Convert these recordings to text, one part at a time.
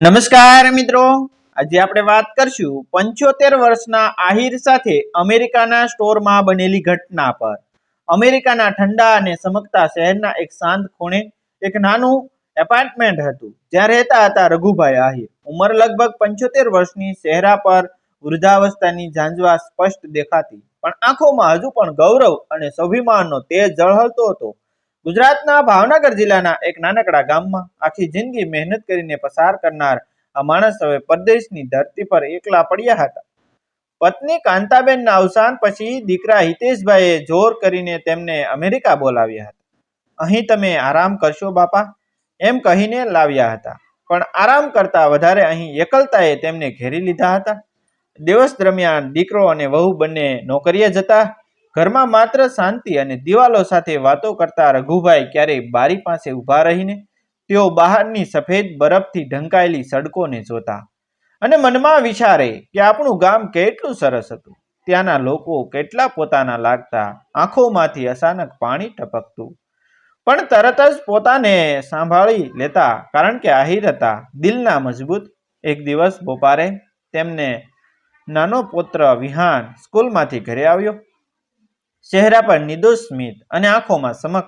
નમસ્કાર મિત્રો, આજે આપણે વાત કરશું 75 વર્ષના આહિર સાથે અમેરિકાના સ્ટોરમાં બનેલી ઘટના પર। અમેરિકાના ઠંડા અને ચમકતા શહેરના એક શાંત ખૂણે એક નાનું એપાર્ટમેન્ટ હતું, જ્યાં રહેતા હતા રઘુભાઈ આહિર। ઉંમર લગભગ 75 વર્ષની, ચહેરા પર વૃદ્ધાવસ્થાની ઝાંઝવા સ્પષ્ટ દેખાતી, પણ આંખોમાં હજુ પણ ગૌરવ અને સ્વાભિમાનનો તેજ ઝળહળતો હતો। ગુજરાતના ભાવનગર જિલ્લાના એક નાનકડા ગામમાં આખી જિંદગી મહેનત કરીને પસાર કરનાર આ માણસ હવે પરદેશની ધરતી પર એકલા પડ્યા હતા। પત્ની કાંતાબેનના અવસાન પછી દીકરા હિતેશભાઈએ જોર કરીને તેમને અમેરિકા બોલાવ્યા હતા। અહીં તમે આરામ કરશો બાપા, એમ કહીને લાવ્યા હતા, પણ આરામ કરતા વધારે અહીં એકલતાએ તેમને ઘેરી લીધા હતા। દિવસ દરમિયાન દીકરો અને વહુ બંને નોકરીએ જતા, ઘરમાં માત્ર શાંતિ અને દિવાલો સાથે વાતો કરતા રઘુભાઈ ક્યારેય બારી પાસે ઊભા રહીને તેઓ બહારની સફેદ બરફથી ઢંકાયેલી સડકોને જોતા અને મનમાં વિચારે કે આપણું ગામ કેટલું સરસ હતું, ત્યાંના લોકો કેટલા પોતાના લાગતા। આંખોમાંથી અચાનક પાણી ટપકતું, પણ તરત જ પોતાને સંભાળી લેતા, કારણ કે આહિર હતા, દિલના મજબૂત। એક દિવસ બપોરે તેમને નાનો પુત્ર વિહાન સ્કૂલમાંથી ઘરે આવ્યો। ચહેરા પર નિર્દોષ સ્મિત અને આંખોમાં ચમક।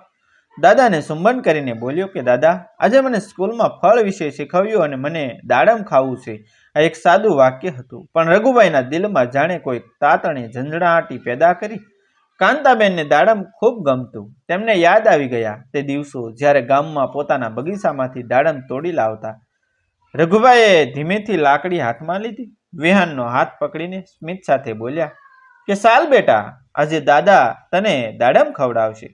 દાદાને ચુંબન કરીને બોલ્યો કે દાદા, આજે મને સ્કૂલમાં ફળ વિશે શીખવ્યું અને મને દાડમ ખાવું છે। આ એક સાદું વાક્ય હતું, પણ રઘુભાઈના દિલમાં જાણે કોઈ તાતણે ઝંઝણાટી પેદા કરી। કાંતાબેનને દાડમ ખૂબ ગમતું। તેમને યાદ આવી ગયા તે દિવસો જ્યારે ગામમાં પોતાના બગીચામાંથી દાડમ તોડી લાવતા। રઘુભાઈએ ધીમેથી લાકડી હાથમાં લીધી, વિહાનનો હાથ પકડીને સ્મિત સાથે બોલ્યા કે ચાલ બેટા, આજે દાદા તને દાડમ ખવડાવશે।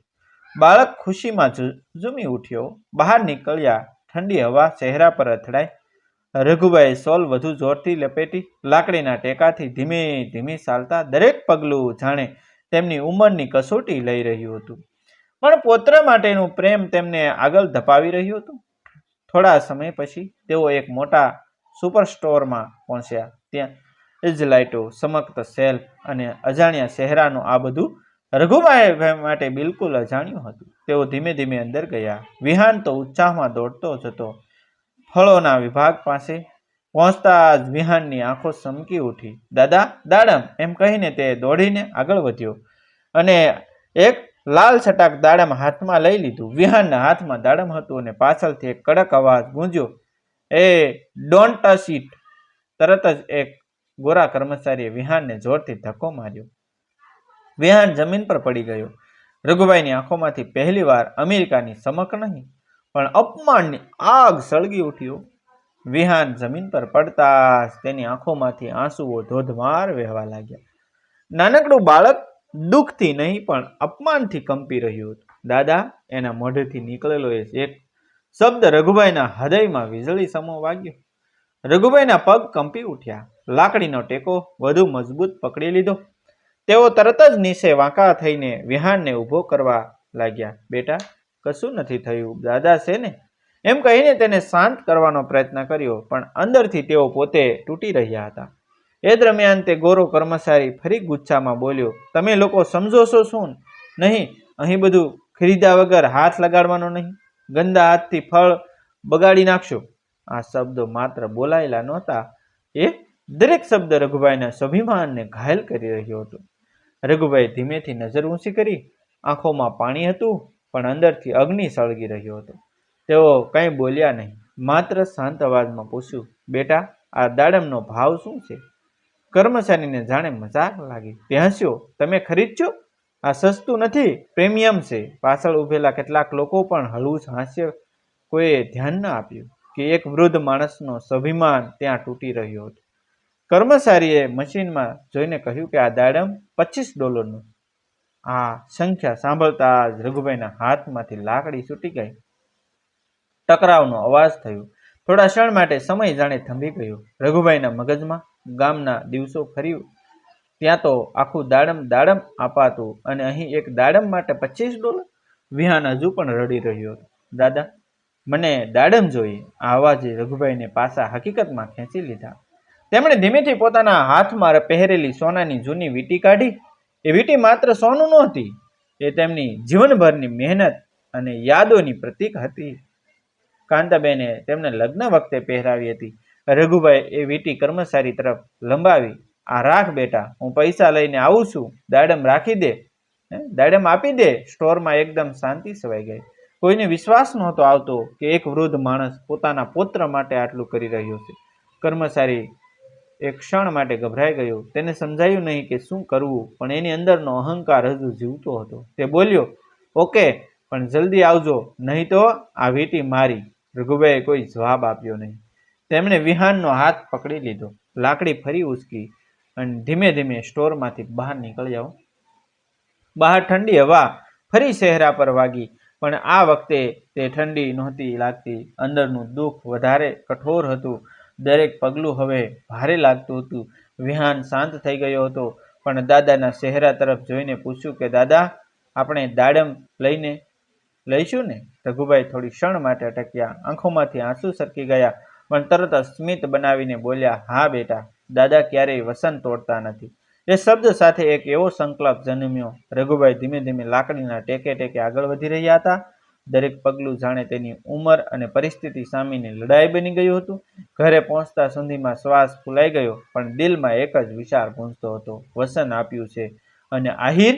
બાળક ખુશીમાં ઝૂમી ઉઠ્યો। બહાર નીકળ્યા, ઠંડી હવા ચહેરા પર અથડાઈ। રઘુભાઈ સોલ વધુ જોરથી લપેટી, લાકડીના ટેકાથી ધીમે ધીમે ચાલતા, દરેક પગલું જાણે તેમની ઉંમરની કસોટી લઈ રહ્યું હતું, પણ પુત્ર માટેનું પ્રેમ તેમને આગળ ધપાવી રહ્યું હતું। થોડા સમય પછી તેઓ એક મોટા સુપર સ્ટોરમાં પહોંચ્યા। ત્યાં જ લાઇટો, ચમકતા શેલ્ફ અને અજાણ્યા ચહેરાનું આ બધું રઘુભાઈ માટે બિલકુલ અજાણ્યું હતું। તેઓ ધીમે ધીમે અંદર ગયા। વિહાન તો ઉત્સાહમાં દોડતો જતો। ફળોના વિભાગ પાસે પહોંચતા જ વિહાનની આંખો ચમકી ઉઠી। દાદા, દાડમ, એમ કહીને તે દોડીને આગળ વધ્યો અને એક લાલ છટાક દાડમ હાથમાં લઈ લીધું। વિહાનના હાથમાં દાડમ હતું અને પાછળથી એક કડક અવાજ ગૂંજ્યો, એ ડોન્ટ ટચ ઇટ। તરત જ એક ગોરા કર્મચારીએ વિહાનને જોરથી ધક્કો માર્યો। વિહાન જમીન પર પડી ગયો। રઘુભાઈની આંખોમાંથી પહેલી વાર અમેરિકાની ચમક નહીં, પણ અપમાનની આગ સળગી ઉઠ્યો। વિહાન જમીન પર પડતા જ તેની આંખોમાંથી આંસુઓ ધોધમાર વહેવા લાગ્યા। નાનકડું બાળક દુઃખથી નહીં પણ અપમાનથી કંપી રહ્યું હતું। દાદા, એના મોઢેથી નીકળેલો એક શબ્દ રઘુભાઈના હૃદયમાં વીજળી સમો વાગ્યો। રઘુભાઈના પગ કંપી ઉઠ્યા। લાકડીનો ટેકો વધુ મજબૂત પકડી લીધો। તેઓ તરત જ નીચે વાંકા થઈને વિહાનને ઊભો કરવા લાગ્યા। બેટા, કશું નથી થયું, દાદા છે ને, એમ કહીને તેને શાંત કરવાનો પ્રયત્ન કર્યો, પણ અંદરથી તેઓ પોતે તૂટી રહ્યા હતા। એ દરમિયાન તે ગોરો કર્મચારી ફરી ગુસ્સામાં બોલ્યો, તમે લોકો સમજો છો શું? નહીં, અહીં બધું ખરીદ્યા વગર હાથ લગાડવાનો નહીં, ગંદા હાથથી ફળ બગાડી નાખશો। આ શબ્દો માત્ર બોલાયેલા નહોતા, એ દરેક શબ્દ રઘુભાઈના સ્વાભિમાનને ઘાયલ કરી રહ્યો હતો। રઘુભાઈ ધીમેથી નજર ઊંચી કરી। આંખોમાં પાણી હતું, પણ અંદરથી અગ્નિ સળગી રહ્યો હતો। તેઓ કંઈ બોલ્યા નહીં, માત્ર શાંત અવાજમાં પૂછ્યું, બેટા, આ દાડમનો ભાવ શું છે? કર્મચારીને જાણે મજાક લાગી। તે હસ્યો, તમે ખરીદશો? આ સસ્તું નથી, પ્રીમિયમ છે। પાછળ ઉભેલા કેટલાક લોકો પણ હળવું હાસ્ય। કોઈએ ધ્યાન ન આપ્યું કે એક વૃદ્ધ માણસનો સ્વાભિમાન ત્યાં તૂટી રહ્યો હતો। કર્મચારીએ મશીનમાં જોઈને કહ્યું કે આ દાડમ $25 આ સંખ્યા સાંભળતા જ રઘુભાઈના હાથમાંથી લાકડી છૂટી ગઈ। ટકરાવનો અવાજ થયો। થોડા ક્ષણ માટે સમય જાણે થંભી ગયો। રઘુભાઈના મગજમાં ગામના દિવસો ફરી, ત્યાં તો આખું દાડમ અપાતું અને અહીં એક દાડમ માટે $25। વિહાન હજુ પણ રડી રહ્યો હતો। દાદા, મને દાડમ જોઈએ। આ અવાજે રઘુભાઈને પાછા હકીકતમાં ખેંચી લીધા। તેમણે ધીમેથી પોતાના હાથમાં પહેરેલી સોનાની જૂની વીંટી કાઢી। એ વીંટી માત્ર સોનું નહોતી, એ તેમની જીવનભરની મહેનત અને યાદોની પ્રતીક હતી। કાંતાબેને તેમને લગ્ન વખતે પહેરાવી હતી, રઘુભાઈ એ વીંટી કર્મચારી તરફ લંબાવી, આ રાખ બેટા, હું પૈસા લઈને આવું છું, દાડમ રાખી દે, દાડમ આપી દે. સ્ટોરમાં એકદમ શાંતિ છવાઈ ગઈ. કોઈને વિશ્વાસ નહોતો આવતો કે એક વૃદ્ધ માણસ પોતાના પુત્ર માટે આટલું કરી રહ્યો છે. કર્મચારી એક ક્ષણ માટે ગભરાઈ ગયો. તેને સમજાયું નહીં કે શું કરવું, પણ એની અંદરનો અહંકાર હજુ જીવતો હતો. તે બોલ્યો, ઓકે, પણ જલ્દી આવજો, નહીં તો આ વીંટી મારી. રઘુભાઈએ કોઈ જવાબ આપ્યો નહીં. તેમણે વિહાનનો હાથ પકડી લીધો, લાકડી ફરી ઉચકી અને ધીમે ધીમે સ્ટોરમાંથી બહાર નીકળ્યા. બહાર ઠંડી હવા ફરી ચહેરા પર વાગી, પણ આ વખતે તે ઠંડી નહોતી લાગતી. અંદરનું દુઃખ વધારે કઠોર હતું. દરેક પગલું હવે ભારે લાગતું હતું. વિહાન શાંત થઈ ગયો હતો, પણ દાદાના ચહેરા તરફ જોઈને પૂછ્યું કે દાદા, આપણે દાડમ લઈશું ને? રઘુભાઈ થોડી ક્ષણ માટે અટક્યા. આંખોમાંથી આંસુ સરકી ગયા, પણ તરત જ સ્મિત બનાવીને બોલ્યા, હા બેટા, દાદા ક્યારેય વસન તોડતા નથી. એ શબ્દ સાથે એક એવો સંકલ્પ જન્મ્યો. રઘુભાઈ ધીમે ધીમે લાકડીના ટેકે ટેકે આગળ વધી રહ્યા હતા. દરેક પગલું જાણે તેની ઉંમર અને પરિસ્થિતિ સામેની લડાઈ બની ગયું હતું. ઘરે પહોંચતા સુધીમાં શ્વાસ ફૂલાઈ ગયો, પણ દિલમાં એક જ વિચાર ગૂંજતો હતો, વસન આપ્યું છે અને આહિર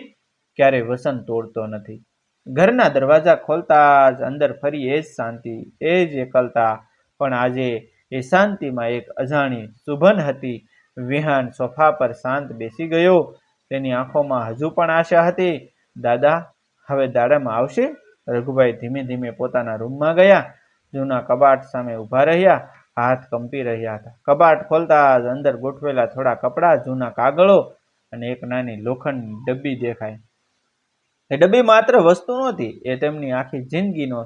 ક્યારેય વસન તોડતો નથી. ઘરના દરવાજા ખોલતા જ અંદર ફરી એ જ શાંતિ, એ જ એકલતા. પણ આજે એ શાંતિમાં એક અજાણી શુભન હતી. વિહાન સોફા પર શાંત બેસી ગયો. તેની આંખોમાં હજુ પણ આશા હતી. દાદા, હવે દાડમ આવશે? રઘુભાઈ ધીમે ધીમે પોતાના રૂમમાં ગયા. જૂના કબાટ સામે ઊભા રહ્યા. હાથ કંપી રહ્યા હતા. કબાટ ખોલતા જ અંદર ગોઠવેલા થોડા કપડાં, જૂના કાગળો અને એક નાની લોખંડની ડબ્બી દેખાય. એ ડબ્બી માત્ર વસ્તુ નહોતી, એ તેમની આખી જિંદગીનો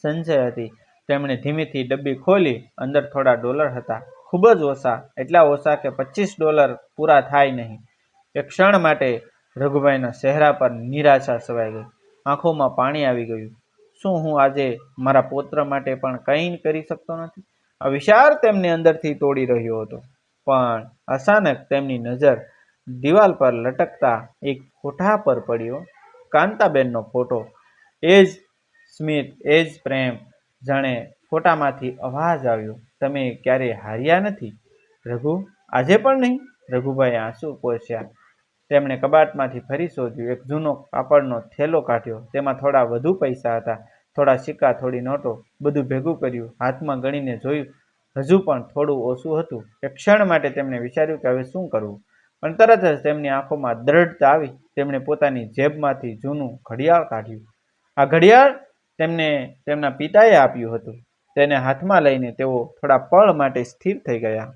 સંચય હતી. તેમણે ધીમેથી ડબ્બી ખોલી. અંદર થોડા ડોલર હતા, ખૂબ જ ઓછા, એટલા ઓછા કે $25 પૂરા થાય નહીં. એક ક્ષણ માટે રઘુભાઈના ચહેરા પર નિરાશા છવાઈ ગઈ. આંખોમાં પાણી આવી ગયું. શું હું આજે મારા પૌત્ર માટે પણ કંઈ કરી શકતો નથી? આ વિચાર તેમને અંદરથી તોડી રહ્યો હતો. પણ અચાનક તેમની નજર દિવાલ પર લટકતા એક ફોટા પર પડ્યો. કાંતાબેનનો ફોટો. એ જ સ્મિત, એ જ પ્રેમ. જાણે ફોટામાંથી અવાજ આવ્યો, તમે ક્યારેય હાર્યા નથી રઘુ, આજે પણ નહીં. રઘુભાઈ આંસુ પોંછ્યા. તેમણે કબાટમાંથી ફરી શોધ્યું. એક જૂનો કાપડનો થેલો કાઢ્યો. તેમાં થોડા વધુ પૈસા હતા, થોડા સિક્કા, થોડી નોટો. બધું ભેગું કર્યું, હાથમાં ગણીને જોયું. હજુ પણ થોડું ઓછું હતું. એક ક્ષણ માટે તેમણે વિચાર્યું કે હવે શું કરવું, પણ તરત જ તેમની આંખોમાં દ્રઢતા આવી. તેમણે પોતાની જેબમાંથી જૂનું ઘડિયાળ કાઢ્યું. આ ઘડિયાળ તેમને તેમના પિતાએ આપ્યું હતું. તેને હાથમાં લઈને તેઓ થોડા પળ માટે સ્થિર થઈ ગયા.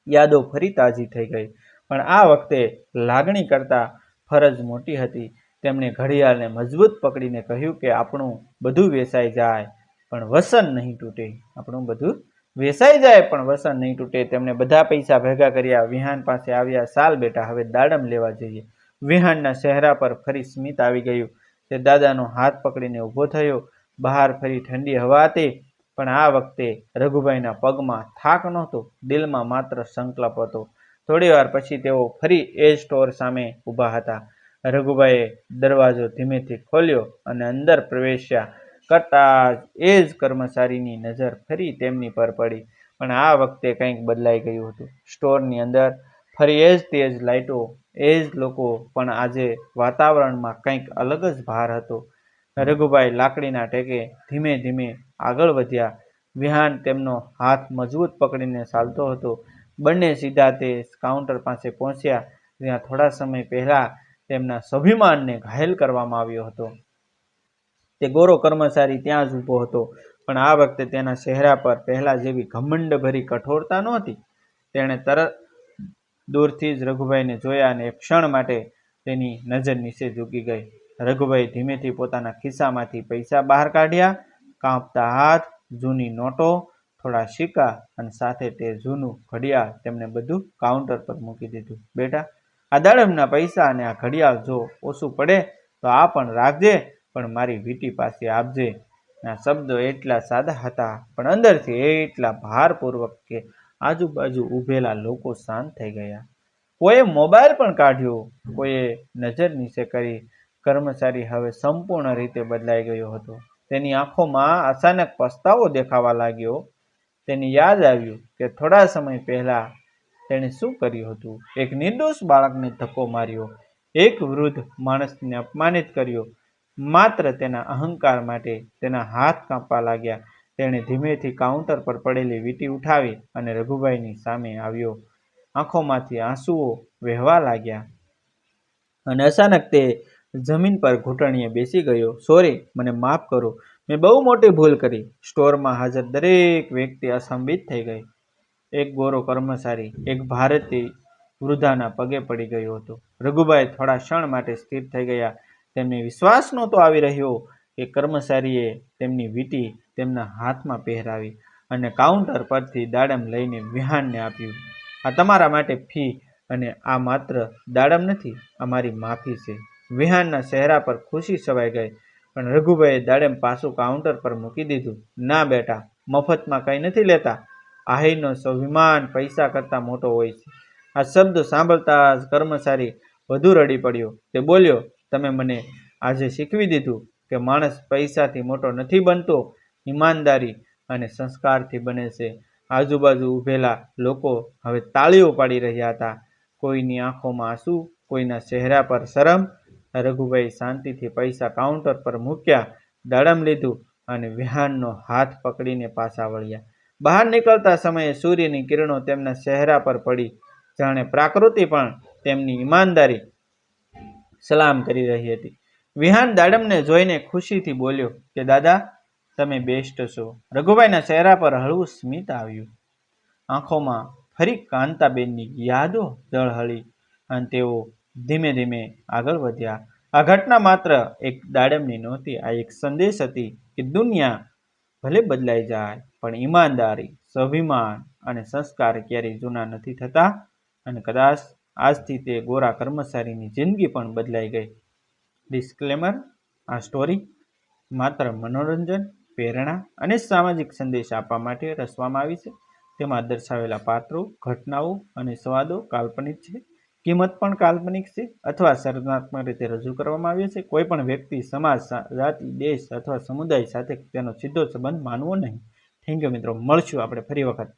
યાદો ફરી તાજી થઈ ગઈ, પણ આ વખતે લાગણી કરતા ફરજ મોટી હતી. તેમણે ઘડિયાળને મજબૂત પકડીને કહ્યું કે આપણું બધું વેચાઈ જાય પણ વસન નહીં તૂટે. આપણું બધું વેચાઈ જાય પણ વસન નહીં તૂટે. તેમણે બધા પૈસા ભેગા કર્યા. વિહાન પાસે આવ્યા. ચાલ બેટા, હવે દાડમ લેવા જઈએ. વિહાનના ચહેરા પર ફરી સ્મિત આવી ગયું. તે દાદાનો હાથ પકડીને ઊભો થયો. બહાર ફરી ઠંડી હવા હતી, પણ આ વખતે રઘુભાઈના પગમાં થાક નહોતો, દિલમાં માત્ર સંકલ્પ હતો. થોડી વાર પછી તેઓ ફરી એ સ્ટોર સામે ઊભા હતા. રઘુભાઈએ દરવાજો ધીમેથી ખોલ્યો અને અંદર પ્રવેશ્યા. કરતા જ એ જ કર્મચારીની નજર ફરી તેમની પર પડી, પણ આ વખતે કંઈક બદલાઈ ગયું હતું. સ્ટોરની અંદર ફરી એ જ તેજ લાઇટો, એ જ લોકો, પણ આજે વાતાવરણમાં કંઈક અલગ જ ભાર હતો. રઘુભાઈ લાકડીના ટેકે ધીમે ધીમે આગળ વધ્યા. વિહાન તેમનો હાથ મજબૂત પકડીને ચાલતો હતો. બંને સીધા તે કાઉન્ટર પાસે પહોંચ્યા જ્યાં થોડા સમય પહેલા તેમના સ્વાભિમાનને ઘાયલ કરવામાં આવ્યો હતો. તે ગોરો કર્મચારી ત્યાં જ ઊભો હતો, પણ આ વખતે તેના ચહેરા પર પહેલા જેવી ઘમંડભરી કઠોરતા નહોતી. તેણે તરત દૂરથી જ રઘુભાઈને જોયા અને એક ક્ષણ માટે તેની નજર નીચે ઝૂકી ગઈ. રઘુભાઈ ધીમેથી પોતાના ખિસ્સામાંથી પૈસા બહાર કાઢ્યા. કાંપતા હાથ, જૂની નોટો, થોડા સિક્કા અને સાથે તે જૂનું ઘડિયાળ. તેમણે બધું કાઉન્ટર પર મૂકી દીધું. બેટા, આ દાડમના પૈસા અને આ ઘડિયાળ, જો ઓછું પડે તો આ પણ રાખજે, પણ મારી વીંટી પાસે આપજે. આ શબ્દો એટલા સાદા હતા, પણ અંદરથી એટલા ભારપૂર્વક કે આજુબાજુ ઊભેલા લોકો શાંત થઈ ગયા. કોઈએ મોબાઈલ પણ કાઢ્યો, કોઈએ નજર નીચે કરી. કર્મચારી હવે સંપૂર્ણ રીતે બદલાઈ ગયો હતો. તેની આંખોમાં અચાનક પસ્તાવો દેખાવા લાગ્યો. તેને યાદ આવ્યું કે થોડા સમય પહેલા તેણે શું કર્યું હતું. એક નિર્દોષ બાળકને ધક્કો માર્યો, એક વૃદ્ધ માણસને અપમાનિત કર્યો. માત્ર તેના અહંકાર માટે તેના હાથ કાંપવા લાગ્યા. તેણે ધીમેથી કાઉન્ટર પર પડેલી વીંટી ઉઠાવી અને રઘુભાઈની સામે આવ્યો. આંખોમાંથી આંસુઓ વહેવા લાગ્યા અને અચાનક તે જમીન પર ઘૂંટણીએ બેસી ગયો. સોરી, મને માફ કરો, મેં બહુ મોટી ભૂલ કરી. સ્ટોરમાં હાજર દરેક વ્યક્તિ અસંબિત થઈ ગઈ. એક ગોરો કર્મચારી એક ભારતીય વૃદ્ધાના પગે પડી ગયો હતો. રઘુભાઈ થોડા ક્ષણ માટે સ્થિર થઈ ગયા. તેમને વિશ્વાસ નહોતો આવી રહ્યો કે કર્મચારીએ તેમની વીંટી તેમના હાથમાં પહેરાવી અને કાઉન્ટર પરથી દાડમ લઈને વિહાનને આપ્યું. આ તમારા માટે ફી, અને આ માત્ર દાડમ નથી, આ મારી માફી છે. વિહાનના ચહેરા પર ખુશી છવાઈ ગઈ, પણ રઘુભાઈએ દાડમ પાછું કાઉન્ટર પર મૂકી દીધું. ના બેટા, મફતમાં કંઈ નથી લેતા. આહીરનો સ્વાભિમાન પૈસા કરતાં મોટો હોય છે. આ શબ્દ સાંભળતા જ કર્મચારી વધુ રડી પડ્યો. તે બોલ્યો, તમે મને આજે શીખવી દીધું કે માણસ પૈસાથી મોટો નથી બનતો, ઈમાનદારી અને સંસ્કારથી બને છે. આજુબાજુ ઊભેલા લોકો હવે તાળીઓ પાડી રહ્યા હતા. કોઈની આંખોમાં આંસુ, કોઈના ચહેરા પર શરમ. રઘુભાઈ શાંતિથી પૈસા કાઉન્ટર પર મૂક્યા, દાડમ લીધું અને વિહાનનો હાથ પકડીને પાછા વળ્યા. બહાર નીકળતા સમયે સૂર્યની કિરણો તેમના ચહેરા પર પડી, જાણે પ્રકૃતિ પણ તેમની ઈમાનદારી સલામ કરી રહી હતી. વિહાન દાડમને જોઈને ખુશીથી બોલ્યો કે દાદા, તમે બેસ્ટ છો. રઘુભાઈના ચહેરા પર હળવું સ્મિત આવ્યું. આંખોમાં ફરી કાંતાબેનની યાદો ઝળહળી અને તેઓ ધીમે ધીમે આગળ વધ્યા. આ ઘટના માત્ર એક દાડમની નહોતી, આ એક સંદેશ હતી કે દુનિયા ભલે બદલાઈ જાય, પણ ઈમાનદારી, સ્વાભિમાન અને સંસ્કાર ક્યારેય જૂના નથી થતા. અને કદાચ આજથી તે ગોરા કર્મચારીની જિંદગી પણ બદલાઈ ગઈ. ડિસ્ક્લેમર: આ સ્ટોરી માત્ર મનોરંજન, પ્રેરણા અને સામાજિક સંદેશ આપવા માટે રચવામાં આવી છે. તેમાં દર્શાવેલા પાત્રો, ઘટનાઓ અને સંવાદો કાલ્પનિક છે. કિંમત પણ કાલ્પનિક છે અથવા સર્જનાત્મક રીતે રજૂ કરવામાં આવી છે. કોઈ પણ વ્યક્તિ, સમાજ, જાતિ, દેશ અથવા સમુદાય સાથે તેનો સીધો સંબંધ માનવો નહીં. થેન્ક યુ મિત્રો, મળશું આપણે ફરી વખત.